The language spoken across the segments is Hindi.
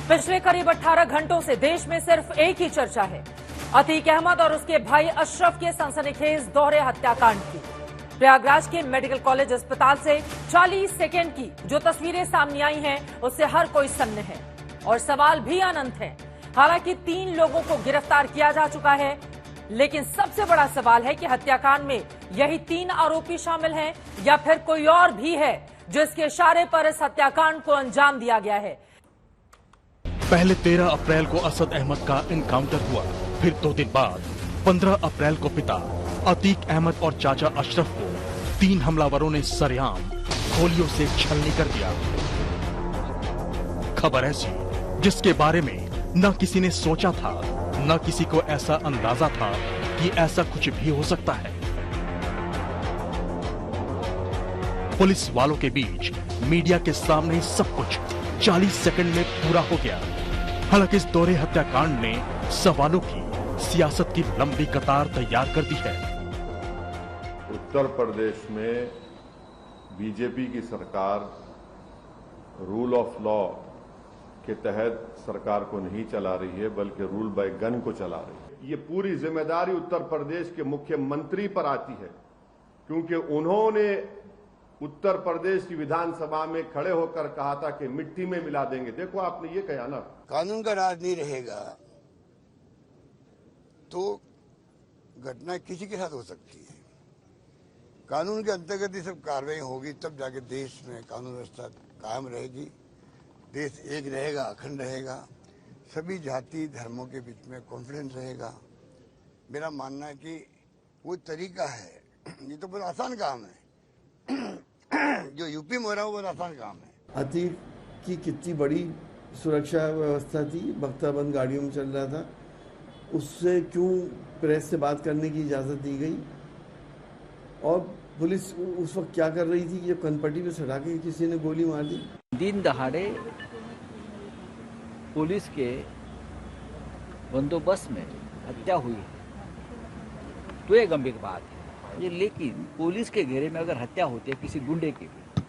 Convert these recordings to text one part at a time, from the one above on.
पिछले करीब 18 घंटों से देश में सिर्फ एक ही चर्चा है, अतीक अहमद और उसके भाई अशरफ के सनसनीखेज दोहरे हत्याकांड की। प्रयागराज के मेडिकल कॉलेज अस्पताल से 40 सेकेंड की जो तस्वीरें सामने आई हैं, उससे हर कोई सन्न है और सवाल भी अनंत है। हालांकि 3 लोगों को गिरफ्तार किया जा चुका है, लेकिन सबसे बड़ा सवाल है कि हत्याकांड में यही 3 आरोपी शामिल हैं या फिर कोई और भी है जो इसके इशारे पर इस हत्याकांड को अंजाम दिया गया है। पहले 13 अप्रैल को असद अहमद का एनकाउंटर हुआ, फिर 2 दिन बाद 15 अप्रैल को पिता अतीक अहमद और चाचा अशरफ को 3 हमलावरों ने सरेआम गोलियों से छलनी कर दिया। खबर ऐसी जिसके बारे में न किसी ने सोचा था, न किसी को ऐसा अंदाजा था कि ऐसा कुछ भी हो सकता है। पुलिस वालों के बीच मीडिया के सामने सब कुछ 40 सेकंड में पूरा हो गया। हालांकि इस दोहरे हत्याकांड ने सवालों की सियासत की लंबी कतार तैयार कर दी है। उत्तर प्रदेश में बीजेपी की सरकार रूल ऑफ लॉ के तहत सरकार को नहीं चला रही है, बल्कि रूल बाय गन को चला रही है। ये पूरी जिम्मेदारी उत्तर प्रदेश के मुख्यमंत्री पर आती है, क्योंकि उन्होंने उत्तर प्रदेश की विधानसभा में खड़े होकर कहा था कि मिट्टी में मिला देंगे। देखो, आपने ये कहा ना, कानून का राज नहीं रहेगा तो घटना किसी के साथ हो सकती है। कानून के अंतर्गत ही सब कार्रवाई होगी, तब जाके देश में कानून व्यवस्था कायम रहेगी, देश एक रहेगा, अखंड रहेगा, सभी जाति धर्मों के बीच में कॉन्फिडेंस रहेगा। मेरा मानना है कि वो तरीका है। ये तो बहुत आसान काम है, जो यूपी में हो रहा है वो बहुत आसान काम है। अतीक की कितनी बड़ी सुरक्षा व्यवस्था थी, बख्ताबंद गाड़ियों में चल रहा था, उससे क्यों प्रेस से बात करने की इजाज़त दी गई? और पुलिस उस वक्त क्या कर रही थी कि जब कनपट्टी पे सटा के किसी ने गोली मार दी? दिन दहाड़े पुलिस के बंदोबस्त में हत्या हुई तो ये गंभीर बात है ये, लेकिन पुलिस के घेरे में अगर हत्या होती है किसी गुंडे की भी,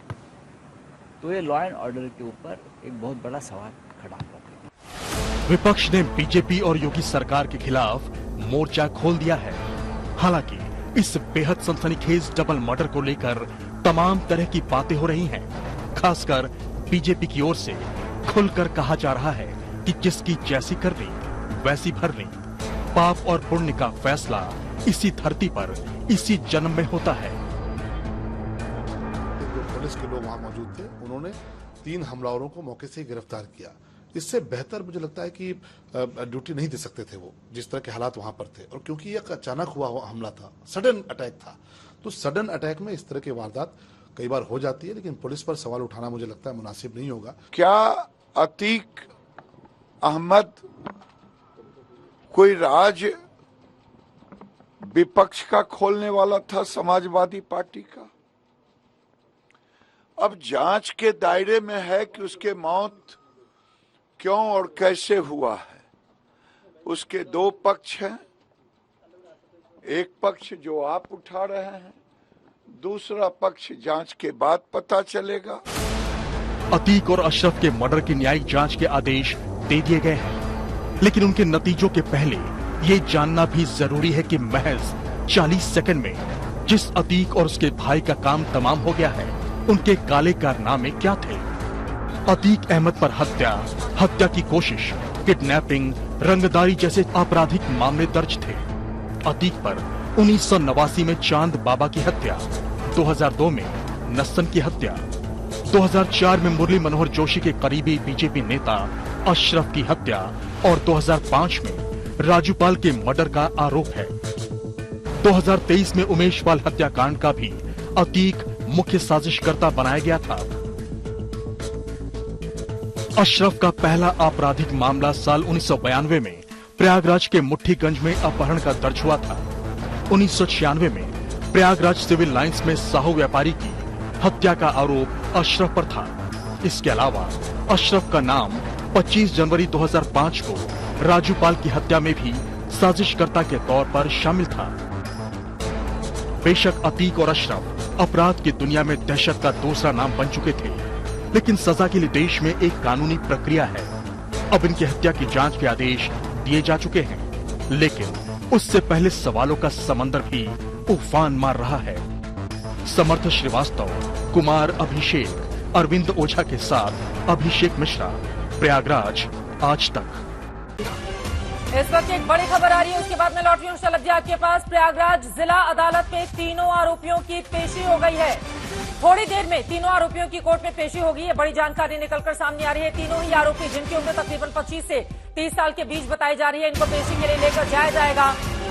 तो ये लॉ एंड ऑर्डर के ऊपर एक बहुत बड़ा सवाल खड़ा करता है। विपक्ष ने बीजेपी और योगी सरकार के खिलाफ मोर्चा खोल दिया है। हालांकि इस बेहद सनसनीखेज डबल मर्डर को लेकर तमाम तरह की बातें हो रही हैं। खासकर बीजेपी की ओर से खुलकर कहा जा रहा है कि जिसकी जैसी करनी वैसी भरनी। पाप और पुण्य का फैसला इसी धरती पर इसी जन्म में होता है। जो पुलिस के लोग वहां मौजूद थे, उन्होंने 3 हमलावरों को मौके से गिरफ्तार किया। इससे बेहतर मुझे लगता है कि ड्यूटी नहीं दे सकते थे वो, जिस तरह के हालात वहां पर थे। और क्योंकि एक अचानक हुआ हमला था, सडन अटैक था, तो सडन अटैक में इस तरह की वारदात कई बार हो जाती है, लेकिन पुलिस पर सवाल उठाना मुझे लगता है मुनासिब नहीं होगा। क्या अतीक अहमद कोई राज विपक्ष का खोलने वाला था, समाजवादी पार्टी का? अब जांच के दायरे में है कि उसके मौत क्यों और कैसे हुआ है। उसके 2 पक्ष हैं, एक पक्ष जो आप उठा रहे हैं, दूसरा पक्ष जांच के बाद पता चलेगा। अतीक और अशरफ के मर्डर की न्यायिक जांच के आदेश दे दिए गए हैं, लेकिन उनके नतीजों के पहले ये जानना भी जरूरी है कि महज 40 सेकंड में जिस अतीक और उसके भाई का काम तमाम हो गया है, उनके काले कारनामे क्या थे। अतीक अहमद पर हत्या की कोशिश, किडनैपिंग, रंगदारी जैसे आपराधिक मामले दर्ज थे। अतीक पर 1989 में चांद बाबा की हत्या, 2002 में नस्सन की हत्या, 2004 में मुरली मनोहर जोशी के करीबी बीजेपी नेता अशरफ की हत्या और 2005 में राजूपाल के मर्डर का आरोप है। 2023 में उमेश पाल हत्याकांड का भी अतीक मुख्य साजिशकर्ता बनाया गया था। अशरफ का पहला आपराधिक मामला साल 1992 में प्रयागराज के मुट्ठीगंज में अपहरण का दर्ज हुआ था। 1996 में प्रयागराज सिविल लाइंस में साहू व्यापारी की हत्या का आरोप अशरफ पर था। इसके अलावा अशरफ का नाम 25 जनवरी 2005 को राजूपाल की हत्या में भी साजिशकर्ता के तौर पर शामिल था। बेशक अतीक और अशरफ अपराध की दुनिया में दहशत का दूसरा नाम बन चुके थे, लेकिन सजा के लिए देश में एक कानूनी प्रक्रिया है। अब इनकी हत्या की जांच के आदेश दिए जा चुके हैं, लेकिन उससे पहले सवालों का समंदर भी उफान मार रहा है। समर्थ श्रीवास्तव, कुमार अभिषेक, अरविंद ओझा के साथ अभिषेक मिश्रा, प्रयागराज, आज तक। इस वक्त एक बड़ी खबर आ रही है, उसके बाद में लौट रही हूं शलभ जी आपके पास। प्रयागराज जिला अदालत में तीनों आरोपियों की पेशी हो गई है। थोड़ी देर में तीनों आरोपियों की कोर्ट में पेशी होगी। ये बड़ी जानकारी निकलकर सामने आ रही है। तीनों ही आरोपी, जिनकी उम्र तकरीबन 25 से 30 साल के बीच बताई जा रही है, इनको पेशी के लिए लेकर जाया जाएगा।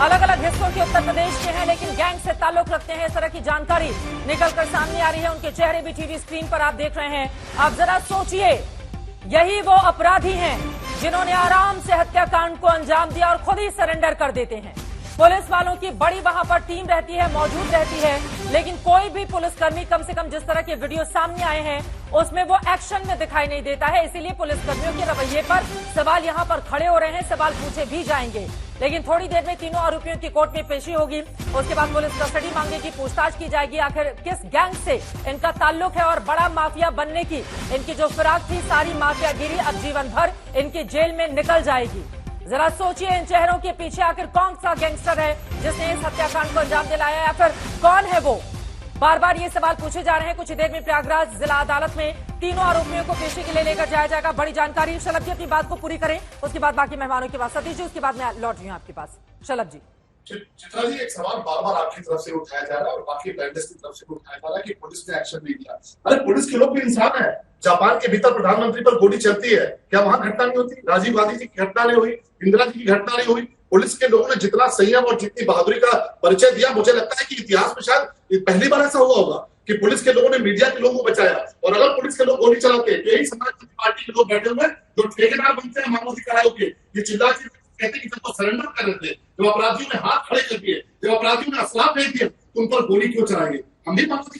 अलग अलग हिस्सों के उत्तर प्रदेश के हैं, लेकिन गैंग से ताल्लुक रखते हैं, इस तरह की जानकारी निकलकर सामने आ रही है। उनके चेहरे भी टीवी स्क्रीन पर आप देख रहे हैं। आप जरा सोचिए, यही वो अपराधी हैं जिन्होंने आराम से हत्याकांड को अंजाम दिया और खुद ही सरेंडर कर देते हैं। पुलिस वालों की बड़ी वहां पर टीम रहती है, मौजूद रहती है, लेकिन कोई भी पुलिसकर्मी, कम से कम जिस तरह के वीडियो सामने आए हैं उसमें वो एक्शन में दिखाई नहीं देता है। इसीलिए पुलिसकर्मियों के रवैये पर सवाल यहां पर खड़े हो रहे हैं, सवाल पूछे भी जाएंगे। लेकिन थोड़ी देर में तीनों आरोपियों की कोर्ट में पेशी होगी। उसके बाद पुलिस कस्टडी मांगेगी, पूछताछ की जाएगी, आखिर किस गैंग से इनका ताल्लुक है और बड़ा माफिया बनने की इनकी जो फिराक थी, सारी माफियागिरी अब जीवन भर इनकी जेल में निकल जाएगी। जरा सोचिए, इन चेहरों के पीछे आखिर कौन सा गैंगस्टर है जिसने इस हत्याकांड को अंजाम दिलाया, या फिर कौन है वो? बार बार ये सवाल पूछे जा रहे हैं। कुछ देर में प्रयागराज जिला अदालत में तीनों आरोपियों को पेशी के लिए लेकर जाया जाएगा। बड़ी जानकारी। शलभ जी अपनी बात को पूरी करें, उसके बाद बाकी मेहमानों के पास। सतीश जी, उसके बाद मैं लौट रही हूँ आपके पास। शलभ जी। चित्रा जी, एक सवाल बार बार आपकी तरफ से उठाया जा रहा है और बाकी ब्रांडर्स की तरफ से उठाया जा रहा है कि पुलिस ने एक्शन नहीं लिया। अरे पुलिस के लोग भी इंसान है। जापान के भीतर प्रधानमंत्री पर गोली चलती है, क्या वहां घटना नहीं होती? राजीव गांधी जी की घटना नहीं हुई, इंदिरा जी की घटना नहीं हुई? पुलिस के लोगों ने जितना संयम और जितनी बहादुरी का परिचय दिया, मुझे लगता है कि इतिहास में शायद पहली बार ऐसा हुआ होगा कि पुलिस के लोगों ने मीडिया के लोगों को बचाया। और अगर पुलिस के लोग गोली चलाते, यही समाजवादी पार्टी के लोग बैठे हुए जो ठेकेदार बनते हैं मामूली करारों के, ये चिल्ला कहते कि जब वो सरेंडर कर रहे थे, जब अपराधियों ने हाथ खड़े कर दिए, जब अपराधियों ने असला फेंक दिए, तो उन पर गोली क्यों चलाएंगे? हम भी मानवती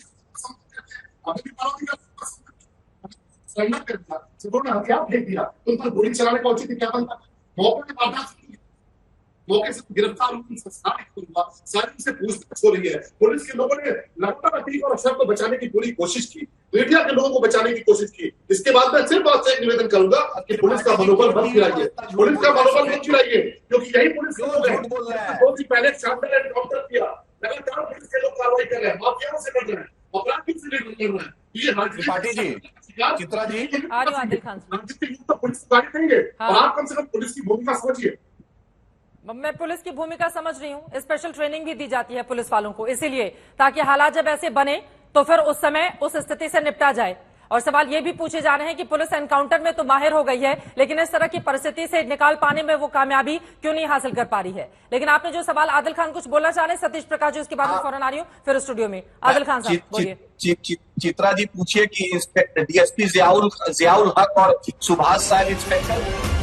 सरेंडर कर दिया, उन्होंने हथियार फेंक दिया, तो उन पर गोली चलाने का औचित्य क्या बनता? मौके पर वारदात, मौके से गिरफ्तार सारी से पूछताछ हो रही है। पुलिस के लोगों ने लगातार अतीक और अशरफ को बचाने की पूरी कोशिश की, मीडिया के लोगों को बचाने की कोशिश की। इसके बाद मैं सिर्फ आपसे एक निवेदन करूंगा कि पुलिस का मनोबल मत गिराइए, पुलिस का मनोबल मत गिराइए, क्योंकि यही पुलिस के लोग हैं। बहुत ही पहले शानदार एनकाउंटर किया, लगातार पुलिस के लोग कार्रवाई कर रहे हैं, माफियाओं से लड़ रहे हैं, अपराधियों से लड़ रहे हैं। ये त्रिपाठी जी, चित्रा जी, राजनीतिक तो पुलिस की गाड़ी नहीं है, और आप कम से कम पुलिस की भूमिका समझिए। मैं पुलिस की भूमिका समझ रही हूँ। स्पेशल ट्रेनिंग भी दी जाती है पुलिस वालों को, इसीलिए ताकि हालात जब ऐसे बने तो फिर उस समय उस स्थिति से निपटा जाए। और सवाल ये भी पूछे जा रहे हैं कि पुलिस एनकाउंटर में तो माहिर हो गई है, लेकिन इस तरह की परिस्थिति से निकाल पाने में वो कामयाबी क्यों नहीं हासिल कर पा रही है? लेकिन आपने जो सवाल, आदिल खान कुछ बोलना चाह रहे हैं, सतीश प्रकाश जी, उसके बाद में फौरन आ रही हूँ फिर स्टूडियो में। आदिल खान साहब बोलिए। चित्रा जी पूछिए कि डीएसपी जियाउल हक और सुभाष साहब इंस्पेक्टर।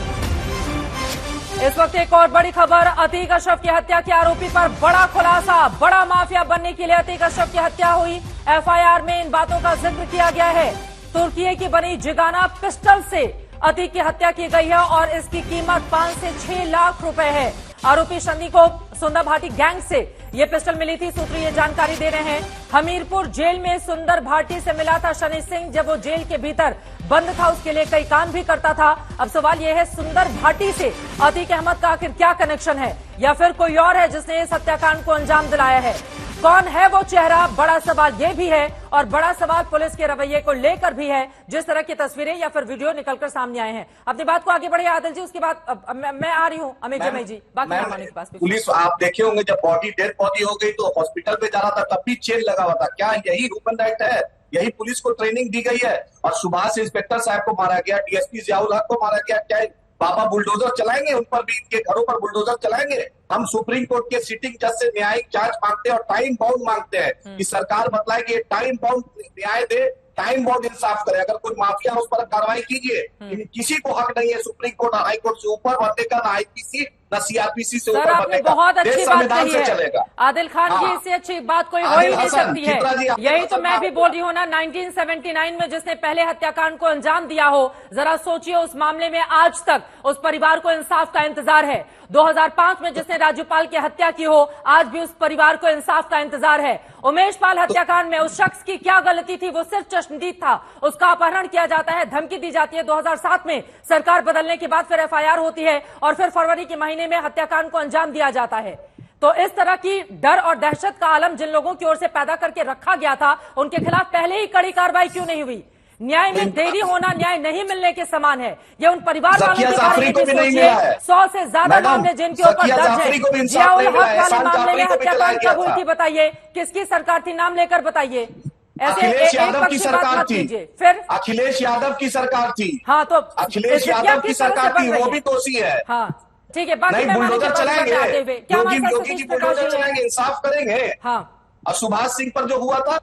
इस वक्त एक और बड़ी खबर, अतीक अशरफ की हत्या के आरोपी पर बड़ा खुलासा। बड़ा माफिया बनने के लिए अतीक अशरफ की हत्या हुई। एफआईआर में इन बातों का जिक्र किया गया है। तुर्की की बनी जिगाना पिस्टल से अतीक की हत्या की गई है और इसकी कीमत 5 से 6 लाख रुपए है। आरोपी शनि को सुंदर भाटी गैंग से ये पिस्टल मिली थी। सूत्र ये जानकारी दे रहे हैं, हमीरपुर जेल में सुंदर भाटी से मिला था शनि सिंह। जब वो जेल के भीतर बंद था, उसके लिए कई काम भी करता था। अब सवाल यह है, सुंदर भाटी से अतीक अहमद का आखिर क्या कनेक्शन है, या फिर कोई और है जिसने इस हत्याकांड को अंजाम दिलाया है? कौन है वो चेहरा? बड़ा सवाल ये भी है, और बड़ा सवाल पुलिस के रवैये को लेकर भी है, जिस तरह की तस्वीरें या फिर वीडियो निकलकर सामने आए हैं। अपनी बात को आगे बढ़िए आदिल जी, उसके बाद मैं आ रही हूँ अमित जमई जी, बाकी मेहमानों के पास। पुलिस, आप देखे होंगे जब बॉडी डेड बॉडी हो गई तो हॉस्पिटल पे जा रहा था, तब भी चेन लगा हुआ था। क्या यही ह्यूमन राइट है? यही पुलिस को ट्रेनिंग दी गई है? और सुभाष इंस्पेक्टर साहब को मारा गया, डीएसपी जियाउल हक को मारा गया। क्या बाबा बुलडोजर चलाएंगे उन पर भी? इनके घरों पर बुलडोजर चलाएंगे? हम सुप्रीम कोर्ट के सिटिंग जज से न्यायिक जांच मांगते हैं और टाइम बाउंड मांगते हैं कि सरकार बतलाए कि टाइम बाउंड न्याय दे, टाइम बाउंड इंसाफ करे। अगर कोई माफिया उस पर कार्रवाई कीजिए। किसी को हक नहीं है सुप्रीम कोर्ट और हाई कोर्ट से ऊपर बढ़ने का, ना आईपीसी न सीआरपीसी से सर ऊपर आपने बनेगा। बहुत अच्छी देश बात संविधान कही से है चलेगा। आदिल खान की, हाँ। इससे अच्छी बात कोई हो ही आदिल नहीं हसन, सकती है। चित्रा जी, आदिल यही तो हसन मैं भी आप- बोल रही हूँ ना, 1979 में जिसने पहले हत्याकांड को अंजाम दिया हो, जरा सोचिए उस मामले में आज तक उस परिवार को इंसाफ का इंतजार है। 2005 में जिसने राज्यपाल की हत्या की हो, आज भी उस परिवार को इंसाफ का इंतजार है। उमेश पाल हत्याकांड में उस शख्स की क्या गलती थी? वो सिर्फ चश्मदीद था, उसका अपहरण किया जाता है, धमकी दी जाती है। 2007 में सरकार बदलने के बाद फिर एफआईआर होती है और फिर फरवरी के महीने में हत्याकांड को अंजाम दिया जाता है। तो इस तरह की डर और दहशत का आलम जिन लोगों की ओर से पैदा करके रखा गया था, उनके खिलाफ पहले ही कड़ी कार्रवाई क्यों नहीं हुई? न्याय में देरी होना न्याय नहीं मिलने के समान है। ये उन परिवार वालों ज़किया के जाफरी बारे में को भी भी नहीं सोचिए। मिला है। 100 से ज्यादा मैडम, मामले जिनके ऊपर ज़किया दर्ज जाफरी को भी है। इंसाफ जियाउल नहीं मिला हक है। वाले एहसान मामले में जाफरी को भी हत्याकांड जलाया कब हुई गया थी बताइए? किसकी सरकार थी? नाम लेकर बताइए। ऐसे अखिलेश एक यादव की पक्षी बात सरकार मत थी। कीजिए। फिर अखिलेश यादव की सरकार थी। हाँ, तो अखिलेश स्थितियां यादव की किस तरह से सरकार थी, बन रही वो हैं? भी दोषी है। हाँ ठीक है, बाकी नहीं, मैं बुलडोजर चलाएंगे, आते हुए क्या हमारे साथ योगी सतीश जी प्रकाश बुलडोजर जी हैं? चलाएंगे, इंसाफ करेंगे। हाँ, और सुभाष सिंह पर जो हुआ था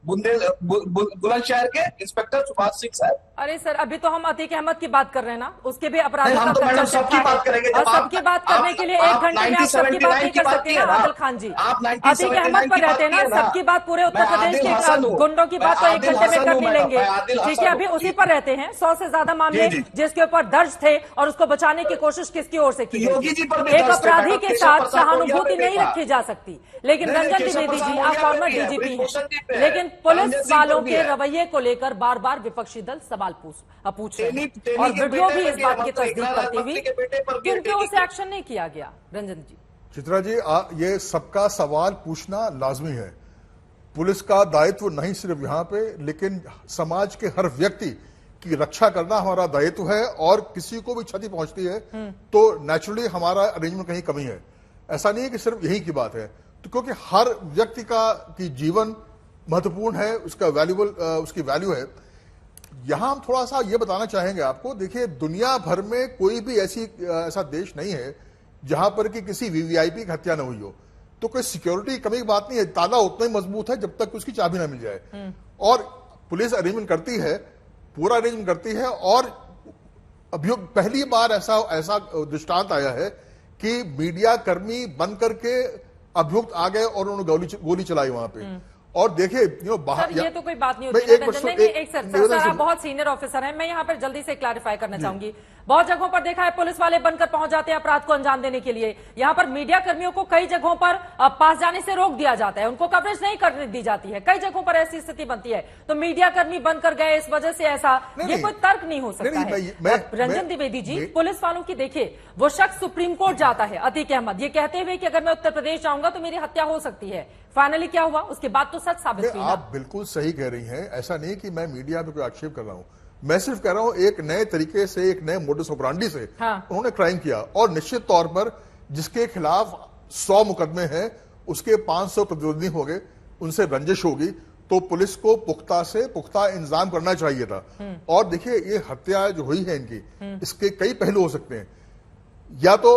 बुलंदशहर के इंस्पेक्टर सुभाष सिंह साहब, अरे सर अभी तो हम अतीक अहमद की बात कर रहे हैं ना, उसके भी अपराधों नहीं, का हम तो मैडम खर्चा सबकी चलता है। बात करेंगे। और जब सबकी बात करने के लिए 1 घंटे में आप सबकी बात नहीं कर सकते ना आदिल खान जी। अतीक अहमद पर रहते हैं ना, सबकी बात पूरे उत्तर प्रदेश के गुंडों की बात तो 1 घंटे में कर नहीं लेंगे। ठीक है, अभी उसी पर रहते हैं। 100 से ज्यादा मामले जिसके ऊपर दर्ज थे और उसको बचाने की कोशिश किसकी ओर से की गई? योगी जी पर भी एक दर्ज थे, अपराधी मैडम, के केशव साथ प्रसाद मौर्य सहानुभूति पे नहीं भी रखी जा सकती। लेकिन नहीं, रंजन केशव द्विवेदी प्रसाद जी, मौर्य आप फॉर्मर पे भी है, डीजीपी ब्रिजभूषण जी पे हैं, है, लेकिन पुलिस रंजन सिंह वालों पर भी के है। रवैये को लेकर बार बार विपक्षी दल सवाल पूछ रहे हैं तेनी और के वीडियो बेटे भी इस पर बात भी की है, तस्दीक करती हुई के बेटे पर भी कि है, उनके ओर से एक्शन नहीं किया गया। रंजन जी, चित्रा जी, ये सबका सवाल पूछना लाजमी है। पुलिस का दायित्व नहीं सिर्फ यहाँ पे, लेकिन समाज के हर व्यक्ति की रक्षा करना हमारा दायित्व है। और किसी को भी क्षति पहुंचती है तो नेचुरली हमारा अरेंजमेंट कहीं कमी है। ऐसा नहीं है कि सिर्फ यही की बात है, तो क्योंकि हर व्यक्ति की जीवन महत्वपूर्ण है, उसका वैल्यूबल उसकी वैल्यू है। यहां हम थोड़ा सा ये बताना चाहेंगे आपको, देखिए दुनिया भर में कोई भी ऐसा देश नहीं है जहां पर कि किसी वीवीआईपी की हत्या न हुई हो। तो कोई सिक्योरिटी कमी की बात नहीं है, ताला उतना ही मजबूत है जब तक उसकी चाबी ना मिल जाए। और पुलिस अरेंजमेंट करती है, पूरा अरेंजमेंट करती है। और अभियोग पहली बार ऐसा दृष्टांत आया है कि मीडिया कर्मी बन करके अभियुक्त आ गए और उन्होंने गोली चलाई वहां पे। और देखिए सर ये तो कोई बात नहीं होती है रंजन। नहीं, एक सर आप बहुत सीनियर ऑफिसर हैं, मैं यहाँ पर जल्दी से क्लैरिफाई करना चाहूंगी। बहुत जगहों पर देखा है पुलिस वाले बनकर पहुंच जाते हैं अपराध को अंजाम देने के लिए। यहाँ पर मीडिया कर्मियों को कई जगहों पर पास जाने से रोक दिया जाता है, उनको कवरेज नहीं करने दी जाती है। कई जगहों पर ऐसी स्थिति बनती है, तो मीडिया कर्मी बनकर गए इस वजह से ऐसा, ये कोई तर्क नहीं हो सकता है। रंजन द्विवेदी जी, पुलिस वालों की देखिए, वो शख्स सुप्रीम कोर्ट जाता है अतीक अहमद, ये कहते हुए कि अगर मैं उत्तर प्रदेश जाऊंगा तो मेरी हत्या हो सकती है। फाइनली क्या हुआ? उसके बाद तो सच साबित हुई ना। आप बिल्कुल सही कह रही हैं। ऐसा नहीं कि मैं मीडिया पे कोई आक्षेप कर रहा हूं, मैं सिर्फ कह रहा हूं एक नए तरीके से, एक नए मोडस ऑपरेंडी से उन्होंने क्राइम किया। और निश्चित तौर पर जिसके खिलाफ 100 मुकदमे हैं उसके 500 प्रतिद्वंदी हो गए, उनसे रंजिश होगी, तो पुलिस को पुख्ता से पुख्ता इंतजाम करना चाहिए था। और देखिए ये हत्या जो हुई है इनकी, इसके कई पहलू हो सकते हैं। या तो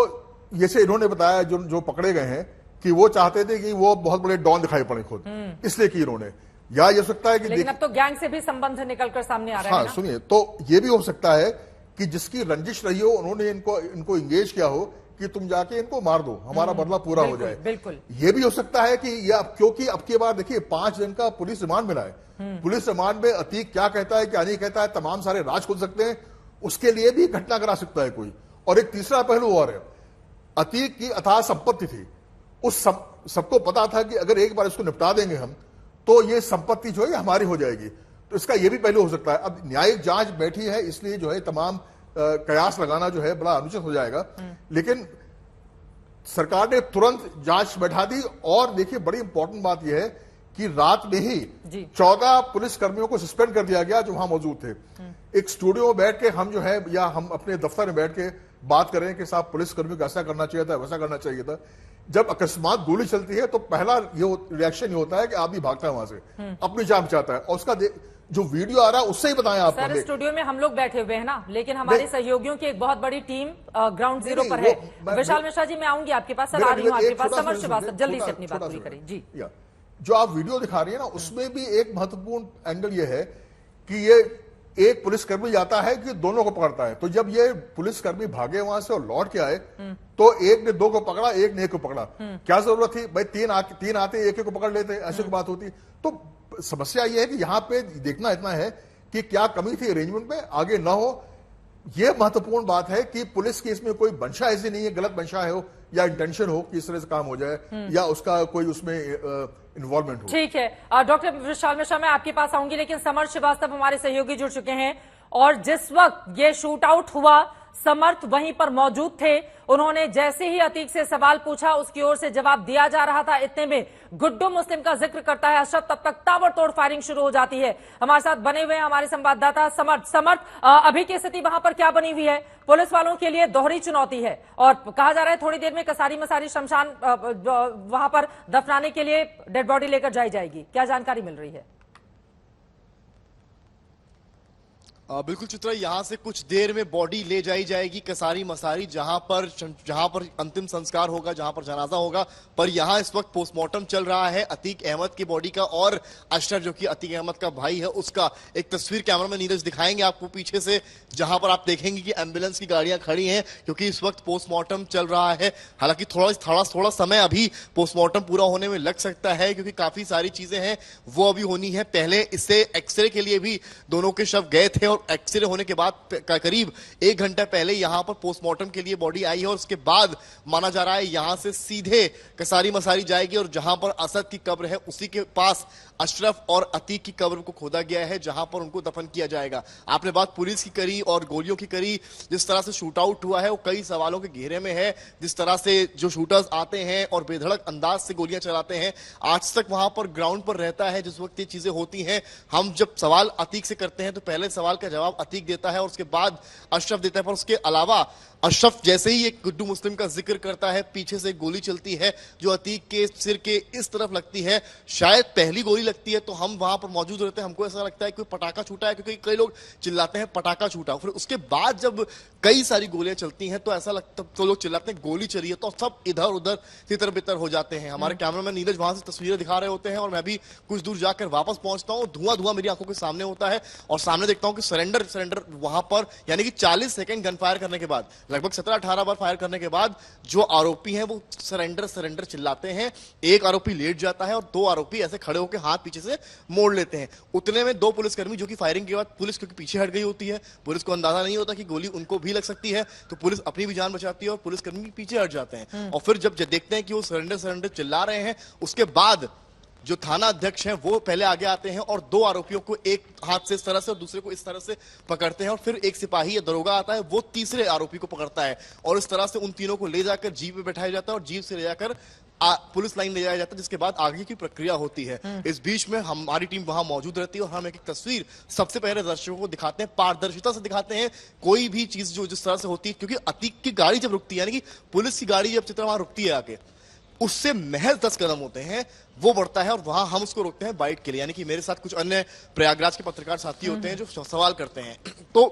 जैसे इन्होंने बताया जो पकड़े गए हैं कि वो चाहते थे कि वो बहुत बड़े डॉन दिखाई पड़े खुद, इसलिए कि इन्होंने, या ये सकता है कि लेकिन अब तो गैंग से भी संबंध निकलकर सामने आ रहा है। हाँ सुनिए, तो ये भी हो सकता है कि जिसकी रंजिश रही हो, उन्होंने इनको इंगेज किया हो कि तुम जाके इनको मार दो, हमारा बदला पूरा हो जाए। बिल्कुल, ये भी हो सकता है कि क्योंकि अब की बार देखिए 5 दिन का पुलिस रिमांड मिला है। पुलिस रिमांड में अतीक क्या कहता है क्या नहीं कहता है, तमाम सारे राज खुल सकते हैं, उसके लिए भी घटना करा सकता है कोई। और एक तीसरा पहलू और है, अतीक की अथाह संपत्ति थी, उस सबको पता था कि अगर एक बार इसको निपटा देंगे हम तो ये संपत्ति जो है हमारी हो जाएगी। तो इसका ये भी पहलू हो सकता है। अब न्यायिक जांच बैठी है, इसलिए जो है तमाम कयास लगाना जो है बड़ा अनुचित हो जाएगा। लेकिन सरकार ने तुरंत जांच बैठा दी। और देखिए बड़ी इंपॉर्टेंट बात यह है कि रात में ही 14 पुलिस कर्मियों को सस्पेंड कर दिया गया जो वहां मौजूद थे। एक स्टूडियो में बैठ के हम जो है, या हम अपने दफ्तर में बैठ के बात करें कि साहब पुलिस कर्मियों को ऐसा करना चाहिए था, वैसा करना चाहिए था। जब अकस्मात गोली चलती है तो पहला ये रिएक्शन ये होता है कि आदमी भागता है वहां से, अपनी जान बचाता है। और उसका जो वीडियो आ रहा है उससे ही बताएं आप। सर स्टूडियो में हम लोग बैठे हुए हैं ना, लेकिन हमारे सहयोगियों की एक बहुत बड़ी टीम ग्राउंड जीरो पर है। विशाल मिश्रा जी, मैं आऊंगी आपके पास। सर आ रही हूँ आपके पास। समर श्रीवास्तव, जल्दी से अपनी बात पूरी करें जी। जो आप वीडियो दिखा रही है ना, उसमें भी एक महत्वपूर्ण एंगल ये है कि ये एक पुलिसकर्मी जाता है कि दोनों को पकड़ता है। तो जब ये पुलिसकर्मी भागे वहां से और लौट के आए तो एक ने 2 को पकड़ा, एक ने 1 को पकड़ा। क्या जरूरत थी भाई, 3 आते 1 को पकड़ लेते, ऐसे की बात होती। तो समस्या ये है कि यहाँ पे देखना इतना है कि क्या कमी थी अरेंजमेंट में, आगे ना हो। यह महत्वपूर्ण बात है कि पुलिस की इसमें कोई मंशा ऐसी नहीं है, गलत मंशा है हो या इंटेंशन हो कि इस तरह से काम हो जाए या उसका कोई उसमें इन्वॉल्वमेंट हो। ठीक है डॉक्टर विशाल मिश्रा, मैं आपके पास आऊंगी, लेकिन समर्थ श्रीवास्तव हमारे सहयोगी जुड़ चुके हैं और जिस वक्त ये शूट आउट हुआ समर्थ वहीं पर मौजूद थे। उन्होंने जैसे ही अतीक से सवाल पूछा उसकी ओर से जवाब दिया जा रहा था, इतने में गुड्डू मुस्लिम का जिक्र करता है अशरफ, तब तक ताबड़तोड़ फायरिंग शुरू हो जाती है। हमारे साथ बने हुए हैं हमारे संवाददाता समर्थ, अभी की स्थिति वहां पर क्या बनी हुई है? पुलिस वालों के लिए दोहरी चुनौती है और कहा जा रहा है थोड़ी देर में कसारी मसारी शमशान वहां पर दफनाने के लिए डेड बॉडी लेकर जाई जाएगी, क्या जानकारी मिल रही है? बिल्कुल चित्रा, यहाँ से कुछ देर में बॉडी ले जाई जाएगी कसारी मसारी, जहां पर अंतिम संस्कार होगा, जहां पर जनाजा होगा। पर यहाँ इस वक्त पोस्टमार्टम चल रहा है अतीक अहमद की बॉडी का और अशरफ जो कि अतीक अहमद का भाई है उसका। एक तस्वीर कैमरा में नीरज दिखाएंगे आपको पीछे से, जहां पर आप देखेंगे कि एम्बुलेंस की गाड़ियां खड़ी हैं क्योंकि इस वक्त पोस्टमार्टम चल रहा है। हालांकि थोड़ा समय अभी पोस्टमार्टम पूरा होने में लग सकता है क्योंकि काफी सारी चीजें हैं वो अभी होनी है। पहले इससे एक्सरे के लिए भी दोनों के शव गए थे और एक्सरे होने के बाद करीब 1 घंटा पहले यहां पर पोस्टमार्टम के लिए बॉडी आई है और उसके बाद माना जा रहा है यहां से सीधे कसारी मसारी जाएगी और जहां पर असद की कब्र है उसी के पास अशरफ और अतीक की कब्र को खोदा गया है जहां पर उनको दफन किया जाएगा। आपने बात पुलिस की करी और गोलियों की करी, जिस तरह से शूट आउट हुआ है वो कई सवालों के घेरे में है। जिस तरह से जो शूटर्स आते हैं और बेधड़क अंदाज से गोलियां चलाते हैं, आज तक वहां पर ग्राउंड पर रहता है जिस वक्त ये चीजें होती हैं। हम जब सवाल अतीक से करते हैं तो पहले सवाल का जवाब अतीक देता है और उसके बाद अशरफ देता है, पर उसके अलावा अशरफ जैसे ही एक गुड्डू मुस्लिम का जिक्र करता है पीछे से गोली चलती है जो अतीक के सिर के इस तरफ लगती है। शायद पहली गोली लगती है तो हम वहां पर मौजूद रहते हैं, हमको ऐसा लगता है कोई पटाखा छूटा है क्योंकि कई लोग चिल्लाते हैं पटाखा छूटा। फिर उसके बाद जब कई सारी गोलियां चलती हैं तो ऐसा लगता तो लोग चिल्लाते हैं गोली चली है, तो सब इधर उधर तितर बितर हो जाते हैं। हमारे कैमरामैन नीरज वहां से तस्वीरें दिखा रहे होते हैं और मैं भी कुछ दूर जाकर वापस पहुंचता हूं, धुआं मेरी आंखों के सामने होता है और सामने देखता हूं कि सरेंडर वहां पर, यानी कि 40 सेकंड गन फायर करने के बाद, लगभग 17-18 बार फायर करने के बाद जो आरोपी हैं वो सरेंडर चिल्लाते हैं। एक आरोपी लेट जाता है और 2 आरोपी ऐसे खड़े होकर हाथ पीछे से मोड़ लेते हैं। उतने में 2 पुलिसकर्मी जो कि फायरिंग के बाद पुलिस क्योंकि पीछे हट गई होती है, पुलिस को अंदाजा नहीं होता कि गोली उनको भी लग सकती है, तो पुलिस अपनी भी जान बचाती है और पुलिसकर्मी भी पीछे हट जाते हैं। और फिर जब देखते हैं कि वो सरेंडर चिल्ला रहे हैं, उसके बाद जो थाना अध्यक्ष हैं वो पहले आगे आते हैं और 2 आरोपियों को एक हाथ से इस तरह से और दूसरे को इस तरह से पकड़ते हैं और फिर एक सिपाही या दरोगा आता है, वो तीसरे आरोपी को पकड़ता है और इस तरह से उन तीनों को ले जाकर जीप में बैठाया जाता है और जीप से ले जाकर पुलिस लाइन ले जाया जाता है, जिसके बाद आगे की प्रक्रिया होती है। इस बीच में हमारी टीम वहां मौजूद रहती है और हम एक तस्वीर सबसे पहले दर्शकों को दिखाते हैं, पारदर्शिता से दिखाते हैं कोई भी चीज जो जिस तरह से होती है। क्योंकि अतीक की गाड़ी जब रुकती है, यानी कि पुलिस की गाड़ी जब चित्रा वहां रुकती है आके, उससे महज 10 कदम होते हैं वो बढ़ता है और वहां हम उसको रोकते हैं बाइट के लिए। यानी कि मेरे साथ कुछ अन्य प्रयागराज के पत्रकार साथी होते हैं जो सवाल करते हैं, तो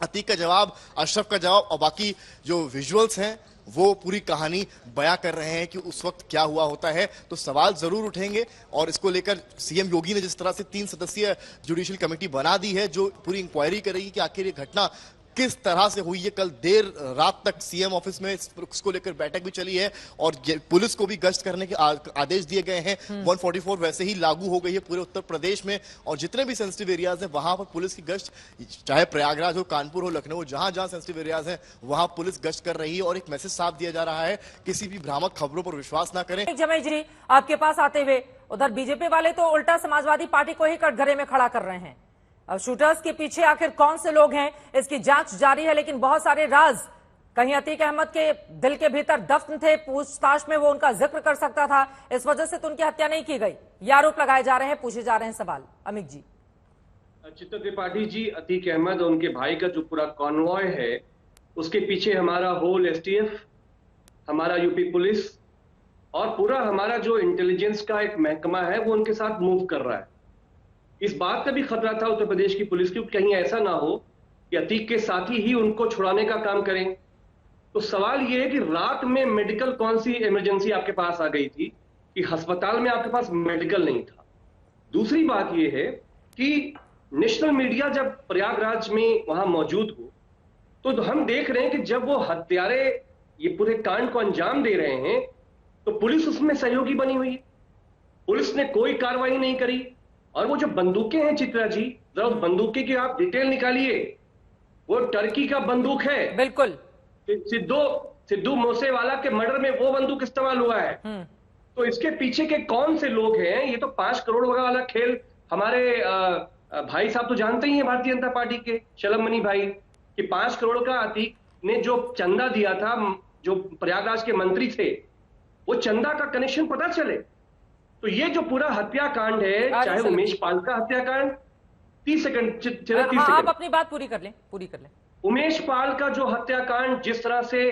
अतीक का जवाब, अशरफ का जवाब और बाकी जो विजुअल्स हैं वो पूरी कहानी बयां कर रहे हैं कि उस वक्त क्या हुआ होता है। तो सवाल जरूर उठेंगे और इसको लेकर सीएम योगी ने जिस तरह से 3 सदस्यीय जुडिशियल कमेटी बना दी है जो पूरी इंक्वायरी करेगी कि आखिर ये घटना किस तरह से हुई है। कल देर रात तक सीएम ऑफिस में इसको लेकर बैठक भी चली है और पुलिस को भी गश्त करने के आदेश दिए गए हैं। 144 वैसे ही लागू हो गई है पूरे उत्तर प्रदेश में और जितने भी सेंसिटिव एरियाज हैं वहां पर पुलिस की गश्त, चाहे प्रयागराज हो, कानपुर हो, लखनऊ, जहां जहां सेंसिटिव एरियाज हैं वहां पुलिस गश्त कर रही है और एक मैसेज साफ दिया जा रहा है, किसी भी भ्रामक खबरों पर विश्वास ना करें। जमेजरी आपके पास आते हुए, उधर बीजेपी वाले तो उल्टा समाजवादी पार्टी को ही कटघरे में खड़ा कर रहे हैं। अब शूटर्स के पीछे आखिर कौन से लोग हैं इसकी जांच जारी है, लेकिन बहुत सारे राज कहीं अतीक अहमद के दिल के भीतर दफन थे, पूछताछ में वो उनका जिक्र कर सकता था, इस वजह से तो उनकी हत्या नहीं की गई, ये आरोप लगाए जा रहे हैं, पूछे जा रहे हैं सवाल। अमित जी। चित्रा त्रिपाठी जी, अतीक अहमद और उनके भाई का जो पूरा कॉन्वॉय है उसके पीछे हमारा होल एसटीएफ, हमारा यूपी पुलिस और पूरा हमारा जो इंटेलिजेंस का एक महकमा है वो उनके साथ मूव कर रहा है। इस बात का भी खतरा था उत्तर प्रदेश की पुलिस की कहीं ऐसा ना हो कि अतीक के साथी ही उनको छुड़ाने का काम करें। तो सवाल यह है कि रात में मेडिकल कौन सी इमरजेंसी आपके पास आ गई थी कि अस्पताल में आपके पास मेडिकल नहीं था। दूसरी बात यह है कि नेशनल मीडिया जब प्रयागराज में वहां मौजूद हो तो हम देख रहे हैं कि जब वो हत्यारे ये पूरे कांड को अंजाम दे रहे हैं तो पुलिस उसमें सहयोगी बनी हुई है। पुलिस ने कोई कार्रवाई नहीं करी। और वो जो बंदूकें हैं चित्रा जी, जरा उस बंदूके की आप डिटेल निकालिए। वो टर्की का बंदूक है। बिल्कुल। सिद्धू मूसेवाला के मर्डर में वो बंदूक इस्तेमाल हुआ है। तो इसके पीछे के कौन से लोग हैं? ये तो 5 करोड़ वाला खेल हमारे भाई साहब तो जानते ही हैं, भारतीय जनता पार्टी के शलमनी भाई, कि 5 करोड़ का अतीक ने जो चंदा दिया था, जो प्रयागराज के मंत्री थे, वो चंदा का कनेक्शन पता चले। तो ये जो पूरा हत्याकांड है, चाहे उमेश पाल का हत्याकांड, 30 सेकंड आप अपनी बात पूरी कर लें। उमेश पाल का जो हत्याकांड, जिस तरह से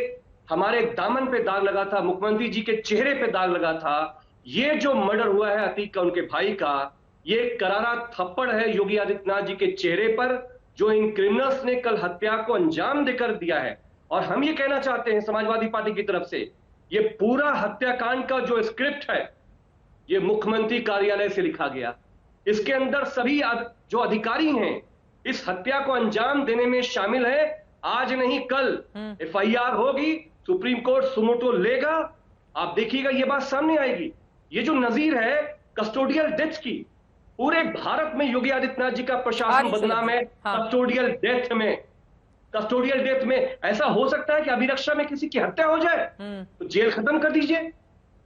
हमारे दामन पे दाग लगा था, मुख्यमंत्री जी के चेहरे पे दाग लगा था, ये जो मर्डर हुआ है अतीक का, उनके भाई का, ये करारा थप्पड़ है योगी आदित्यनाथ जी के चेहरे पर, जो इन क्रिमिनल्स ने कल हत्या को अंजाम देकर दिया है। और हम ये कहना चाहते हैं समाजवादी पार्टी की तरफ से, ये पूरा हत्याकांड का जो स्क्रिप्ट है, ये मुख्यमंत्री कार्यालय से लिखा गया। इसके अंदर सभी जो अधिकारी हैं इस हत्या को अंजाम देने में शामिल है। आज नहीं कल FIR होगी, सुप्रीम कोर्ट सुमोटो लेगा, आप देखिएगा ये बात सामने आएगी। ये जो नजीर है कस्टोडियल डेथ की, पूरे भारत में योगी आदित्यनाथ जी का प्रशासन बदनाम है। कस्टोडियल डेथ में ऐसा हो सकता है कि अभिरक्षा में किसी की हत्या हो जाए तो जेल खत्म कर दीजिए,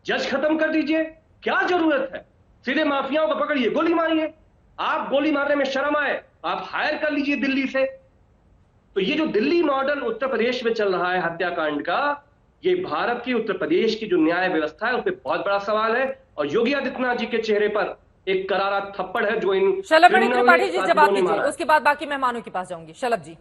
जज खत्म कर दीजिए, क्या जरूरत है? सीधे माफियाओं को पकड़िए, गोली मारिए। आप गोली मारने में शर्म आए, आप हायर कर लीजिए दिल्ली से। तो ये जो दिल्ली मॉडल उत्तर प्रदेश में चल रहा है हत्याकांड का, ये भारत की, उत्तर प्रदेश की जो न्याय व्यवस्था है उस पर बहुत बड़ा सवाल है। और योगी आदित्यनाथ जी के चेहरे पर एक करारा थप्पड़ है जो इन शलभ त्रिपाठी जी जवाब दीजिए, उसके बाद बाकी मेहमानों के पास जाऊंगी। शलभ जी।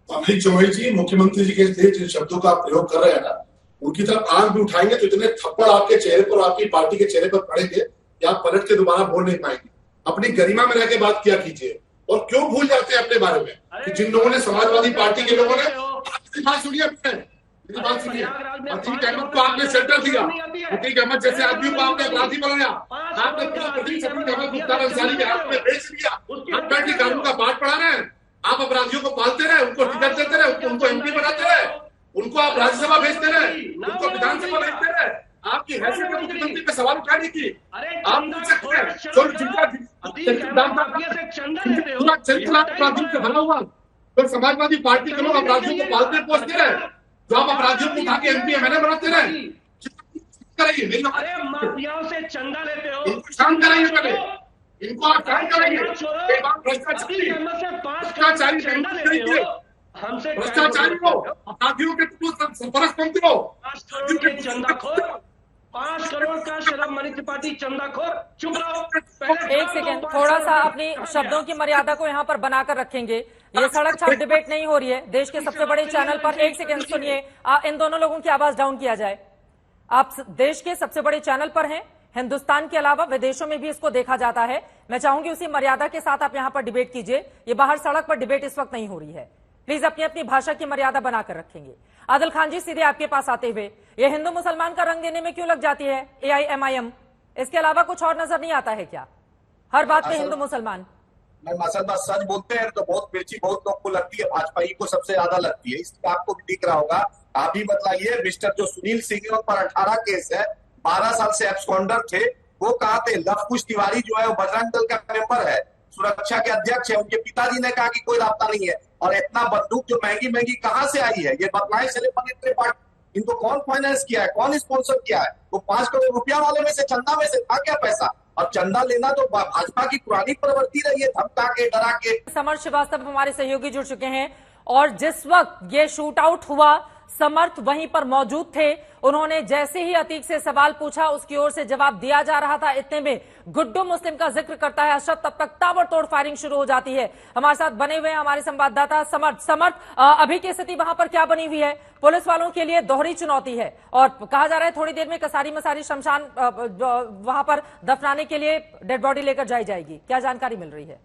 अमित चौहान जी, मुख्यमंत्री जी के जिन शब्दों का प्रयोग कर रहे हैं ना, उनकी तरफ आंख भी उठाएंगे तो इतने थप्पड़ आपके चेहरे पर, आपकी पार्टी के चेहरे पर पड़ेंगे कि आप पलट के दोबारा बोल नहीं पाएंगे। अपनी गरिमा में रह के बात किया कीजिए। और क्यों भूल जाते हैं अपने बारे में कि जिन लोगों ने, समाजवादी पार्टी के लोगों ने, बात सुनिए, मेरी बात सुनिए, अतीक अहमद को आपने शेल्टर दिया, अतीक अहमद जैसे आदमी को आपने अपराधी बनाया, आपने अतीक अहमद मुख्तार अंसारी के हाथ में बेच दिया। आप बैठ के कानून का पाठ पढ़ा रहे हैं, आप अपराधियों को पालते रहे, उनको टिकट देते रहे, उनको MP बनाते रहे, उनको आप राज्यसभा भेजते रहे, उनको विधानसभा भेजते रहे। आपकी हैसियत है मुख्यमंत्री पे सवाल उठाने की। आप पूछ सकते हैं पूरा चरित्र अपराधियों से भरा हुआ, तो समाजवादी पार्टी के लोग अपराधियों को पालते पोसते रहे, जो आप अपराधियों को उठा के MP MLA बनाते रहे। कराइए, मेरी माफियाओं से चंदा लेते हो, इनको शांत कराइए, पहले इनको आप शांत कराइए। भ्रष्टाचारी को, अपराधियों के सरपरस्त बनते हो। 5 करोड़ का शलभ त्रिपाठी चंदाखोर, चुप रहो। एक सेकेंड, थोड़ा सा अपनी शब्दों की मर्यादा को यहाँ पर बनाकर रखेंगे। ये सड़क छाप डिबेट नहीं हो रही है देश के सबसे बड़े चैनल पर। एक सेकेंड सुनिए, इन दोनों लोगों की आवाज डाउन किया जाए। आप देश के सबसे बड़े चैनल पर हैं, हिंदुस्तान के अलावा विदेशों में भी इसको देखा जाता है। मैं चाहूंगी उसी मर्यादा के साथ आप यहाँ पर डिबेट कीजिए। ये बाहर सड़क पर डिबेट इस वक्त नहीं हो रही है। प्लीज अपनी अपनी भाषा की मर्यादा बनाकर रखेंगे। आदिल खान जी, सीधे आपके पास आते हुए, ये हिंदू मुसलमान का रंग देने में क्यों लग जाती है AIMIM? इसके अलावा कुछ और नजर नहीं आता है क्या? हर बात पे हिंदू मुसलमान। मसलमान सच बोलते हैं तो बहुत मिर्ची बहुत लोग को लगती है, भाजपा ही को सबसे ज्यादा लगती है। इसका आपको भी दिख रहा होगा। आप ही बतलाइए, मिस्टर जो सुनील सिंह पर 18 केस है, 12 साल से एब्सकॉन्डर थे, वो कहा थे। लवकुश तिवारी जो है वो बजरंग दल का मेंबर है, सुरक्षा के अध्यक्ष है। उनके पिताजी ने कहा कि कोई रास्ता नहीं है। और इतना बंदूक जो महंगी महंगी कहां से आई है, ये बतलाएं शलभ त्रिपाठी। इनको कौन फाइनेंस किया है, कौन स्पॉन्सर किया है? वो 5 करोड़ रुपया वाले में से, चंदा में से था क्या पैसा? और चंदा लेना तो भाजपा की पुरानी प्रवृत्ति रही है, धमका के, डरा के। समर्थ श्रीवास्तव हमारे सहयोगी जुड़ चुके हैं और जिस वक्त ये शूट आउट हुआ, समर्थ वहीं पर मौजूद थे। उन्होंने जैसे ही अतीक से सवाल पूछा, उसकी ओर से जवाब दिया जा रहा था, इतने में गुड्डू मुस्लिम का जिक्र करता है अशरफ, तब तक ताबड़तोड़ फायरिंग शुरू हो जाती है। हमारे साथ बने हुए हैं हमारे संवाददाता समर्थ, अभी की स्थिति वहां पर क्या बनी हुई है? पुलिस वालों के लिए दोहरी चुनौती है और कहा जा रहा है थोड़ी देर में कसारी मसारी शमशान वहां पर दफनाने के लिए डेड बॉडी लेकर जाई जाएगी। क्या जानकारी मिल रही है?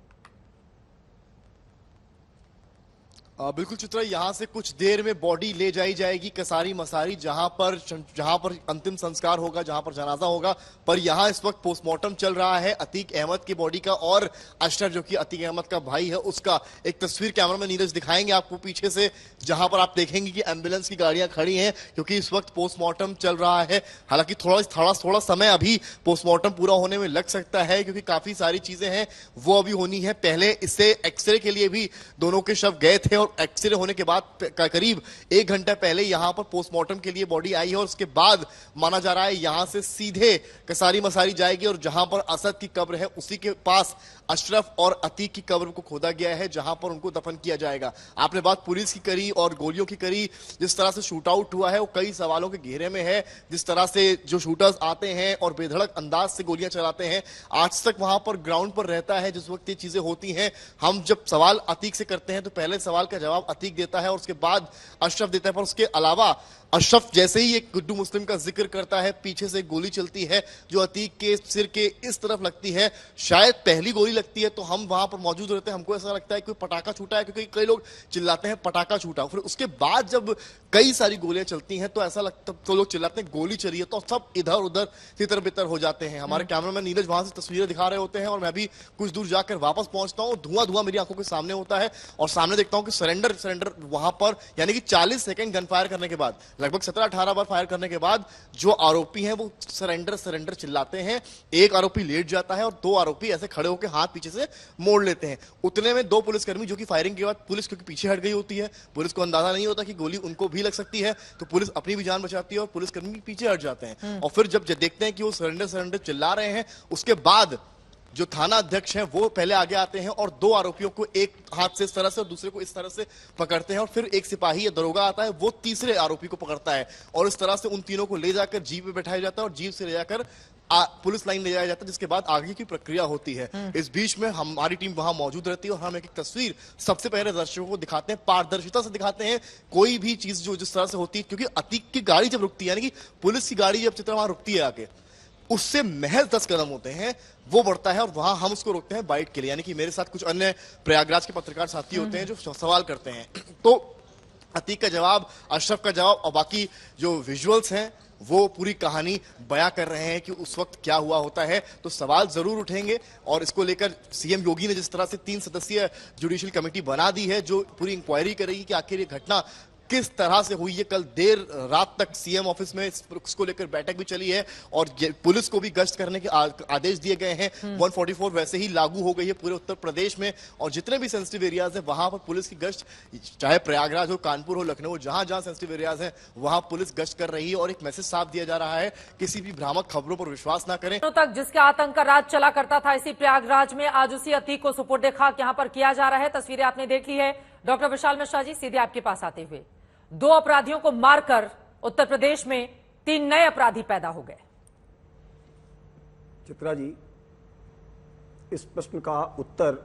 बिल्कुल चित्रा, यहाँ से कुछ देर में बॉडी ले जाई जाएगी कसारी मसारी, जहां पर अंतिम संस्कार होगा, जहां पर जनाजा होगा। पर यहाँ इस वक्त पोस्टमार्टम चल रहा है अतीक अहमद की बॉडी का और अशरफ जो कि अतीक अहमद का भाई है उसका। एक तस्वीर कैमरा में नीरज दिखाएंगे आपको पीछे से, जहां पर आप देखेंगे कि एम्बुलेंस की गाड़ियां खड़ी हैं क्योंकि इस वक्त पोस्टमार्टम चल रहा है। हालांकि थोड़ा समय अभी पोस्टमार्टम पूरा होने में लग सकता है क्योंकि काफी सारी चीजें हैं वो अभी होनी है। पहले इससे एक्सरे के लिए भी दोनों के शव गए थे और एक्सरे होने के बाद करीब 1 घंटा पहले यहां पर पोस्टमार्टम के लिए बॉडी आई है और उसके बाद माना जा रहा है यहां से सीधे कसारी मसारी जाएगी और जहां पर असद की कब्र है उसी के पास अशरफ और अतीक की कब्र को खोदा गया है जहां पर उनको दफन किया जाएगा। आपने बात पुलिस की करी और गोलियों की करी, जिस तरह से शूट आउट हुआ है वो कई सवालों के घेरे में है। जिस तरह से जो शूटर्स आते हैं और बेधड़क अंदाज से गोलियां चलाते हैं, आज तक वहां पर ग्राउंड पर रहता है जिस वक्त ये चीजें होती हैं। हम जब सवाल अतीक से करते हैं तो पहले सवाल का जवाब अतीक देता है और उसके बाद अशरफ देता है, पर उसके अलावा अशरफ जैसे ही एक गुड्डू मुस्लिम का जिक्र करता है, पीछे से गोली चलती है जो अतीक के सिर के इस तरफ लगती है। शायद पहली गोली लगती है तो हम वहां पर मौजूद रहते हैं, हमको ऐसा लगता है कोई पटाखा छूटा है क्योंकि कई लोग चिल्लाते हैं पटाखा छूटा। फिर उसके बाद जब कई सारी गोलियां चलती हैं तो ऐसा लगता तो लोग चिल्लाते हैं गोली चली है, तो सब इधर उधर तितर बितर हो जाते हैं। हमारे कैमरामैन नीरज वहां से तस्वीरें दिखा रहे होते हैं और मैं भी कुछ दूर जाकर वापस पहुंचता हूं। धुआं मेरी आंखों के सामने होता है और सामने देखता हूं कि सरेंडर वहां पर, यानी कि 40 सेकंड गन फायर करने के बाद, लगभग 17-18 बार फायर करने के बाद जो आरोपी हैं वो सरेंडर चिल्लाते हैं। एक आरोपी लेट जाता है और 2 आरोपी ऐसे खड़े होकर हाथ पीछे से मोड़ लेते हैं। उतने में 2 पुलिसकर्मी जो कि फायरिंग के बाद पुलिस क्योंकि पीछे हट गई होती है, पुलिस को अंदाजा नहीं होता कि गोली उनको भी लग सकती है, तो पुलिस अपनी भी जान बचाती है और पुलिसकर्मी भी पीछे हट जाते हैं। और फिर जब देखते हैं कि वो सरेंडर चिल्ला रहे हैं, उसके बाद जो थाना अध्यक्ष हैं वो पहले आगे आते हैं और 2 आरोपियों को एक हाथ से इस तरह से और दूसरे को इस तरह से पकड़ते हैं और फिर एक सिपाही या दरोगा आता है, वो तीसरे आरोपी को पकड़ता है और इस तरह से उन तीनों को ले जाकर जीप पे बैठाया जाता है और जीप से ले जाकर पुलिस लाइन ले जाया जाता है, जिसके बाद आगे की प्रक्रिया होती है। इस बीच में हमारी टीम वहां मौजूद रहती है और हम एक तस्वीर सबसे पहले दर्शकों को दिखाते हैं, पारदर्शिता से दिखाते हैं कोई भी चीज जो जिस तरह से होती है। क्योंकि अतीक की गाड़ी जब रुकती है, यानी कि पुलिस की गाड़ी जब चित्रा वहां रुकती है आगे, उससे महज 10 कदम होते हैं वो बढ़ता है और वहां हम उसको रोकते हैं बाइट के लिए। यानी कि मेरे साथ कुछ अन्य प्रयागराज के पत्रकार साथी होते हैं जो सवाल करते हैं, तो अतीक का जवाब, अशरफ का जवाब और बाकी जो विजुअल्स हैं वो पूरी कहानी बयां कर रहे हैं कि उस वक्त क्या हुआ होता है। तो सवाल जरूर उठेंगे और इसको लेकर सीएम योगी ने जिस तरह से 3 सदस्यीय जुडिशियल कमेटी बना दी है जो पूरी इंक्वायरी करेगी कि आखिर ये घटना किस तरह से हुई है। कल देर रात तक सीएम ऑफिस में इसको लेकर बैठक भी चली है और पुलिस को भी गश्त करने के आदेश दिए गए हैं। 144 वैसे ही लागू हो गई है पूरे उत्तर प्रदेश में और जितने भी सेंसिटिव एरियाज हैं वहां पर पुलिस की गश्त, चाहे प्रयागराज हो, कानपुर हो, लखनऊ, जहां जहां सेंसिटिव एरियाज हैं वहां पुलिस गश्त कर रही है और एक मैसेज साफ दिया जा रहा है, किसी भी भ्रामक खबरों पर विश्वास ना करें। तक जिसका आतंक का राज चला करता था, इसी प्रयागराज में आज उसी अतीक को सुपुर्द खाक यहां पर किया जा रहा है। तस्वीरें आपने देख ली है। डॉक्टर विशाल मिश्रा जी, सीधे आपके पास आते हुए, 2 अपराधियों को मारकर उत्तर प्रदेश में 3 नए अपराधी पैदा हो गए। चित्रा जी, इस प्रश्न का उत्तर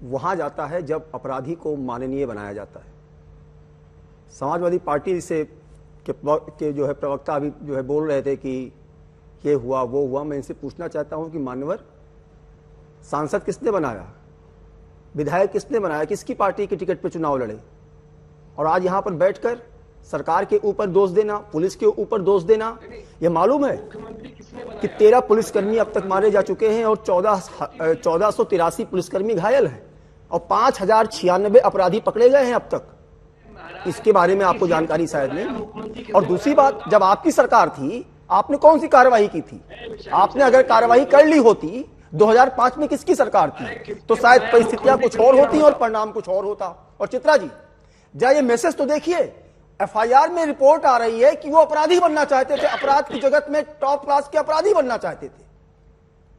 वहां जाता है जब अपराधी को माननीय बनाया जाता है। समाजवादी पार्टी से के जो है प्रवक्ता अभी जो है बोल रहे थे कि ये हुआ वो हुआ। मैं इनसे पूछना चाहता हूं कि मान्यवर, सांसद किसने बनाया, विधायक किसने बनाया, किसकी पार्टी की टिकट पर चुनाव लड़े, और आज यहां पर बैठकर सरकार के ऊपर दोष देना, पुलिस के ऊपर दोष देना। यह मालूम है कि 13 पुलिसकर्मी अब तक मारे जा चुके हैं और 1483 पुलिसकर्मी घायल हैं और 5096 अपराधी पकड़े गए हैं अब तक। इसके बारे में आपको जानकारी शायद नहीं। और दूसरी बात, जब आपकी सरकार थी आपने कौन सी कार्रवाई की थी? आपने अगर कार्रवाई कर ली होती 2005 में किसकी सरकार थी तो शायद परिस्थितियां कुछ और होती और परिणाम कुछ और होता। और चित्रा जी, जा ये मैसेज तो देखिए, एफआईआर में रिपोर्ट आ रही है कि वो अपराधी बनना चाहते थे, अपराध की जगत में टॉप क्लास के अपराधी बनना चाहते थे।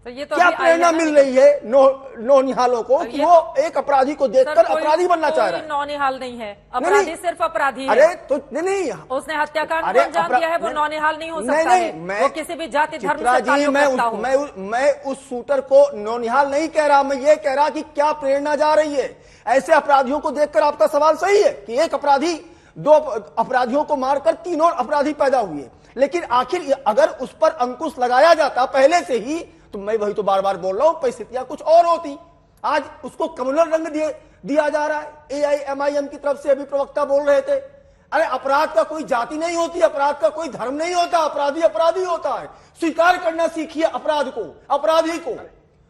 तो ये तो क्या प्रेरणा मिल रही है नौनिहालों को कि वो एक अपराधी को देखकर अपराधी बनना चाह रहा है? नौनिहाल नहीं है, अपराधी सिर्फ अपराधी है। अरे तो नहीं, उसने हत्याकांड को अंजाम दिया है, वो नौनिहाल नहीं हो सकता है। वो किसी भी जाति धर्म से ताल्लुक रखता हो। मैं उस शूटर को नौनिहाल नहीं कह रहा, मैं ये कह रहा कि क्या प्रेरणा जा रही है। ऐसे अपराधियों को देखकर आपका सवाल सही है कि एक अपराधी 2 अपराधियों को मारकर 3 और अपराधी पैदा हुए, लेकिन आखिर अगर उस पर अंकुश लगाया जाता पहले से ही तो मैं वही तो बार बार बोल रहा हूं, परिस्थितियां कुछ और होती। आज उसको कम्युनल रंग दिया जा रहा है। AIMIM की तरफ से अभी प्रवक्ता बोल रहे थे, अरे अपराध का कोई जाति नहीं होती, अपराध का कोई धर्म नहीं होता, अपराधी अपराधी होता है। स्वीकार करना सीखिए अपराध को, अपराधी को,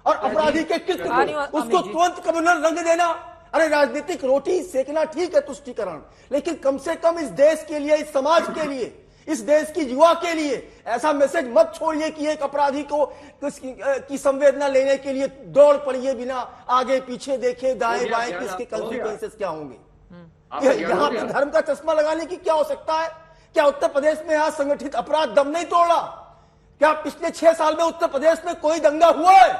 और अपराधी के किस्त को, उसको तुरंत क्रिमिनल रंग देना। अरे राजनीतिक रोटी सेकना ठीक है, तुष्टीकरण, लेकिन कम से कम इस देश के लिए, इस समाज के लिए, इस देश की युवा के लिए ऐसा मैसेज मत छोड़िए कि एक अपराधी को की संवेदना लेने के लिए दौड़ पड़िए बिना आगे पीछे देखे, दाएं बाएं किसके कंसिक्वेंसेस क्या होंगे। यहाँ पे धर्म का चश्मा लगाने की क्या हो सकता है? क्या उत्तर प्रदेश में यहाँ संगठित अपराध दम नहीं तोड़ा? क्या पिछले 6 साल में उत्तर प्रदेश में कोई दंगा हुआ है?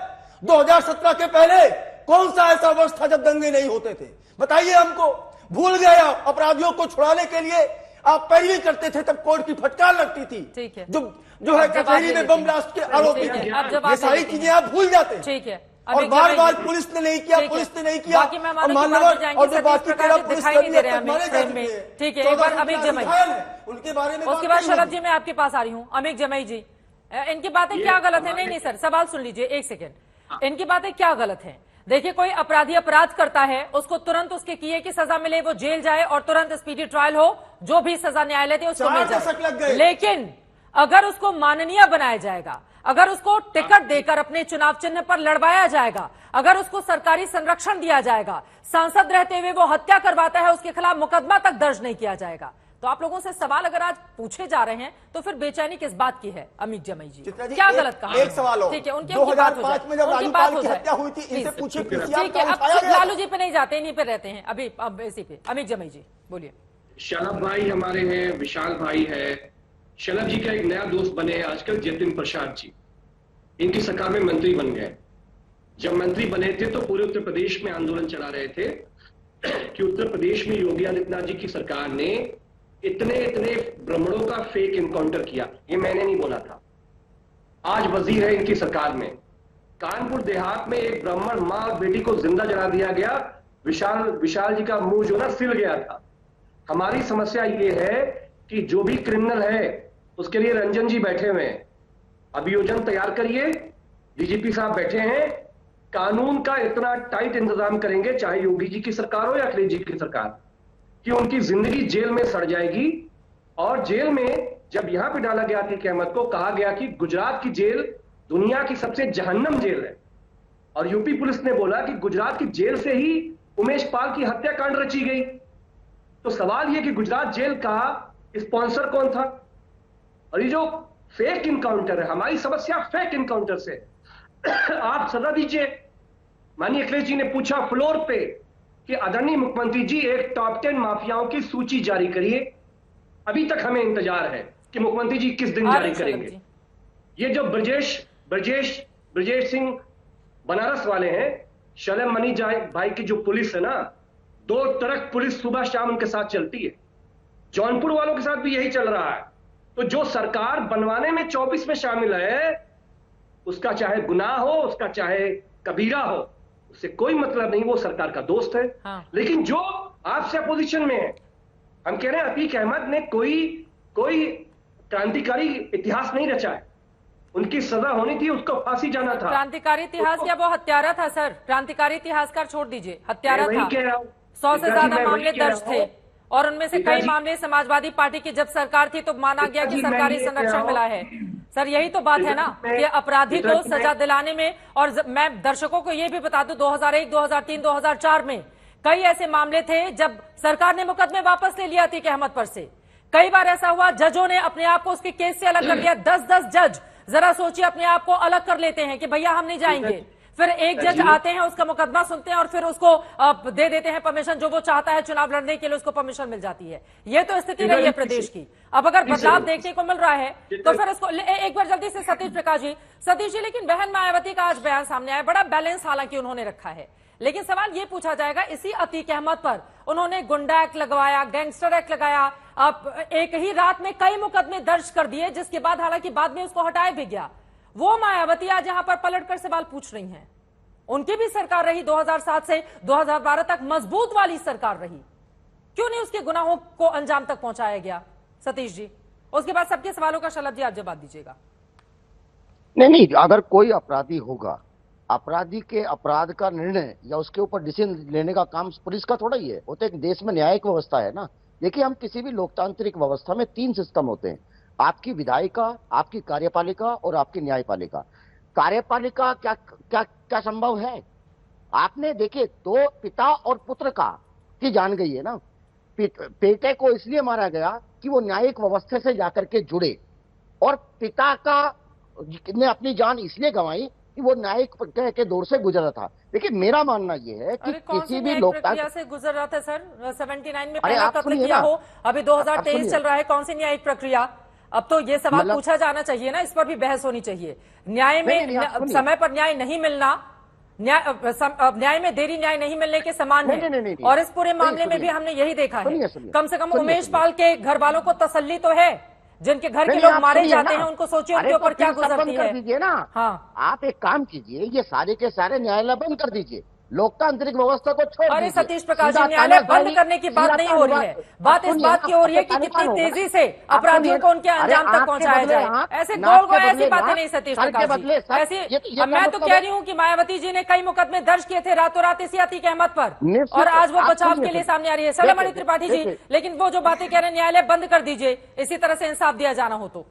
2017 के पहले कौन सा ऐसा वर्ष था जब दंगे नहीं होते थे? बताइए हमको। भूल गए आप, अपराधियों को छुड़ाने के लिए आप पैरवी करते थे, तब कोर्ट की फटकार लगती थी। ठीक है, जो है कचहरी में बम ब्लास्ट के आरोपी थे, ये सारी चीजें आप भूल जाते हैं। ठीक है, और बार बार पुलिस ने नहीं किया, पुलिस ने नहीं किया, बाकी मेहमानों की बात हो जाएंगी, और जो बाकी तेरा पुलिस दिखाई नहीं दे रहे मारे जा हैं चुके हैं। ठीक है, एक बार अमित जमई, उनके बारे में उसके बाद शरद जी मैं आपके पास आ रही हूँ। अमित जमई जी, इनकी बातें क्या गलत है? नहीं सर, सवाल सुन लीजिए एक सेकेंड। इनकी बातें क्या गलत है? देखिए, कोई अपराधी अपराध करता है, उसको तुरंत उसके किए की सजा मिले, वो जेल जाए और तुरंत स्पीडी ट्रायल हो, जो भी सजा न्यायालय दे उसको मिल जाए। लेकिन अगर उसको माननीय बनाया जाएगा, अगर उसको टिकट देकर अपने चुनाव चिन्ह पर लड़वाया जाएगा, अगर उसको सरकारी संरक्षण दिया जाएगा, सांसद रहते हुए वो हत्या करवाता है, उसके खिलाफ मुकदमा तक दर्ज नहीं किया जाएगा, तो आप लोगों से सवाल अगर आज पूछे जा रहे हैं तो फिर बेचैनी किस बात की है? अमित जमई जी, क्या गलत कहा? एक सवाल हो, ठीक है, उनकी 2005 में जब राजूपाल की हत्या हुई थी, इनसे पूछिए। ठीक है, अब लालू जी पे नहीं जाते, इन्हीं पे रहते हैं अभी। अब इसी पे अमित जमई जी बोलिए। शलभ भाई हमारे हैं, विशाल भाई है, शलभ जी का एक नया दोस्त बने हैं आजकल, जतिन प्रसाद जी। इनकी सरकार में मंत्री बन गए। जब मंत्री बने थे तो पूरे उत्तर प्रदेश में आंदोलन चला रहे थे कि उत्तर प्रदेश में योगी आदित्यनाथ जी की सरकार ने इतने ब्राह्मणों का फेक इनकाउंटर किया। ये मैंने नहीं बोला था, आज वजीर है इनकी सरकार में। कानपुर देहात में एक ब्राह्मण मां और बेटी को जिंदा जला दिया गया। विशाल जी का मुंह जो ना सिल गया था। हमारी समस्या ये है कि जो भी क्रिमिनल है उसके लिए रंजन जी बैठे हुए हैं, अभियोजन तैयार करिए, डीजीपी साहब बैठे हैं, कानून का इतना टाइट इंतजाम करेंगे, चाहे योगी जी की सरकार हो या अखिलेश जी की सरकार, कि उनकी जिंदगी जेल में सड़ जाएगी। और जेल में जब यहां पे डाला गया अतीक अहमद को, कहा गया कि गुजरात की जेल दुनिया की सबसे जहन्नम जेल है, और यूपी पुलिस ने बोला कि गुजरात की जेल से ही उमेश पाल की हत्याकांड रची गई। तो सवाल यह कि गुजरात जेल का स्पॉन्सर कौन था? और ये जो फेक इनकाउंटर है, हमारी समस्या फेक इनकाउंटर से। आप सजा दीजिए। माननीय अखिलेश जी ने पूछा फ्लोर पे कि आदरणीय मुख्यमंत्री जी एक टॉप 10 माफियाओं की सूची जारी करिए। अभी तक हमें इंतजार है कि मुख्यमंत्री जी किस दिन जारी करेंगे। ये जो ब्रजेश सिंह बनारस वाले हैं, शलम मनी भाई की जो पुलिस है ना, 2 ट्रक पुलिस सुबह शाम उनके साथ चलती है। जौनपुर वालों के साथ भी यही चल रहा है। तो जो सरकार बनवाने में 24 में शामिल है, उसका चाहे गुनाह हो, उसका चाहे कबीरा हो, उससे कोई मतलब नहीं, वो सरकार का दोस्त है। हाँ। लेकिन जो आपसे अपोजिशन में है, हम कह रहे हैं अतीक अहमद ने कोई क्रांतिकारी इतिहास नहीं रचा है। उनकी सजा होनी थी, उसको फांसी जाना था। क्रांतिकारी इतिहास क्या, वो हत्यारा था सर। क्रांतिकारी इतिहासकार छोड़ दीजिए, हत्यारा था। 100 से ज्यादा मामले दर्ज थे और उनमें से कई मामले समाजवादी पार्टी की जब सरकार थी तो माना गया कि सरकारी संरक्षण मिला है। सर यही तो बात है ना कि अपराधी को सजा दिलाने में। और मैं दर्शकों को यह भी बता दूं, 2001, 2003, 2004 में कई ऐसे मामले थे जब सरकार ने मुकदमे वापस ले लिया अतीक अहमद पर से। कई बार ऐसा हुआ जजों ने अपने आप को उसके केस से अलग कर लिया। 10-10 जज जरा सोचिए अपने आप को अलग कर लेते हैं कि भैया हम नहीं जाएंगे। फिर एक जज आते हैं, उसका मुकदमा सुनते हैं और फिर उसको दे देते हैं परमिशन, जो वो चाहता है चुनाव लड़ने के लिए उसको परमिशन मिल जाती है। ये तो स्थिति रही है प्रदेश की। अब अगर बदलाव देखने को मिल रहा है तो फिर उसको एक बार जल्दी से सतीश प्रकाश जी। सतीश जी, लेकिन बहन मायावती का आज बयान सामने आया, बड़ा बैलेंस हालांकि उन्होंने रखा है, लेकिन सवाल ये पूछा जाएगा इसी अतीक अहमद पर उन्होंने गुंडा एक्ट लगवाया, गैंगस्टर एक्ट लगाया, अब एक ही रात में कई मुकदमे दर्ज कर दिए, जिसके बाद हालांकि बाद में उसको हटाया भी गया। वो मायावती आज यहां पर पलटकर सवाल पूछ रही हैं। उनकी भी सरकार रही 2007 से 2012 तक, मजबूत वाली सरकार रही, क्यों नहीं उसके गुनाहों को अंजाम तक पहुंचाया गया? सतीश जी, उसके बाद सबके सवालों का शलभ जी आप जवाब दीजिएगा। नहीं, अगर कोई अपराधी होगा अपराधी के अपराध का निर्णय या उसके ऊपर डिसीजन लेने का काम पुलिस का थोड़ा ही है। वो तो एक देश में न्यायिक व्यवस्था है ना। देखिए, हम किसी भी लोकतांत्रिक व्यवस्था में 3 सिस्टम होते हैं, आपकी विधायिका, आपकी कार्यपालिका और आपकी न्यायपालिका। कार्यपालिका क्या क्या क्या संभव है? आपने देखिए, 2 पिता और पुत्र की जान गई है ना। बेटे को इसलिए मारा गया कि वो न्यायिक व्यवस्था से जाकर के जुड़े, और पिता ने अपनी जान इसलिए गंवाई कि वो न्यायिक के दौर से गुजरा था। देखिए, मेरा मानना ये है कि किसी भी लोकतांत्रिक से गुजर रहा था सर, 79 में अरे पहला आप कत्ल सुनिए किया ना। हो, अभी 2023 चल रहा है, कौन सी न्यायिक प्रक्रिया? अब तो ये सवाल पूछा जाना चाहिए ना, इस पर भी बहस होनी चाहिए। न्याय में समय पर न्याय नहीं मिलना, न्याय में देरी न्याय नहीं मिलने के समान है। और इस पूरे मामले में भी हमने यही देखा है। कम से कम उमेश पाल के घर वालों को तसल्ली तो है, जिनके घर के लोग मारे जाते हैं, उनको सोचिए उनके ऊपर क्या गुजरती है। दीजिए ना। हाँ, आप एक काम कीजिए, ये सारे के सारे न्यायालय बंद कर दीजिए, लोकतांत्रिक व्यवस्था को छोड़ अरे दीजिए। सतीश प्रकाश जी, न्यायालय बंद करने की बात नहीं हो रही है, बात इस बात की हो रही है कि कितनी तेजी से अपराधियों को उनके अंजाम तक पहुंचाया जाए। ऐसे गोल गोल ऐसी बातें नहीं सतीश प्रकाश जी, ऐसी। मैं तो कह रही हूँ कि मायावती जी ने कई मुकदमे दर्ज किए थे रातों रात इसी अतीक अहमद पर, और आज वो बचाव के लिए सामने आ रही है। सलामणी त्रिपाठी जी, लेकिन वो जो बातें कह रहे हैं न्यायालय बंद कर दीजिए, इसी तरह से इंसाफ दिया जाना हो तो।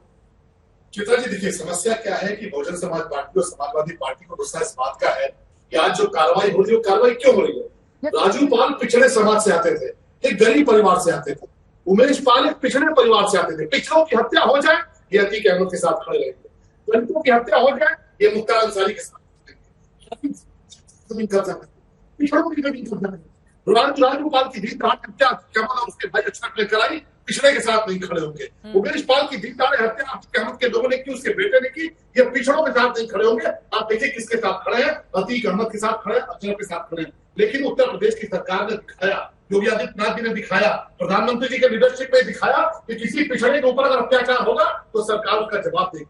चित्रा जी, देखिए, समस्या क्या है कि बहुजन समाज पार्टी और समाजवादी पार्टी को गुस्सा इस बात का है कि आज जो कार्रवाई हो रही है, वो कार्रवाई क्यों हो रही है? राजू पाल पिछड़े समाज से आते थे, एक गरीब परिवार से आते थे। उमेश पाल एक पिछड़े परिवार से आते थे। पिछड़ों की हत्या हो जाए, ये अतीक अहमद के साथ खड़े रहेंगे। दलितों की हत्या हो जाए, ये मुख्तार अंसारी के साथ पिछड़ों की कभी राजू पाल की भीड़ हत्या उसके भाई अशरफ ने कराई, पिछड़े के साथ नहीं खड़े होंगे। उमेश पाल की भीड़ हत्या अतीक अहमद के लोगों ने की, उसके बेटे ने की, ये पिछड़ों के साथ नहीं खड़े होंगे। आप देखिए किसके साथ खड़े हैं, अतीक अहमद के साथ खड़े हैं, अशरफ के साथ खड़े हैं। लेकिन उत्तर प्रदेश की सरकार ने दिखाया, योगी आदित्यनाथ जी ने दिखाया, प्रधानमंत्री जी के लीडरशिप में दिखाया कि किसी पिछड़े के ऊपर अगर अत्याचार होगा तो सरकार उसका जवाब देगी।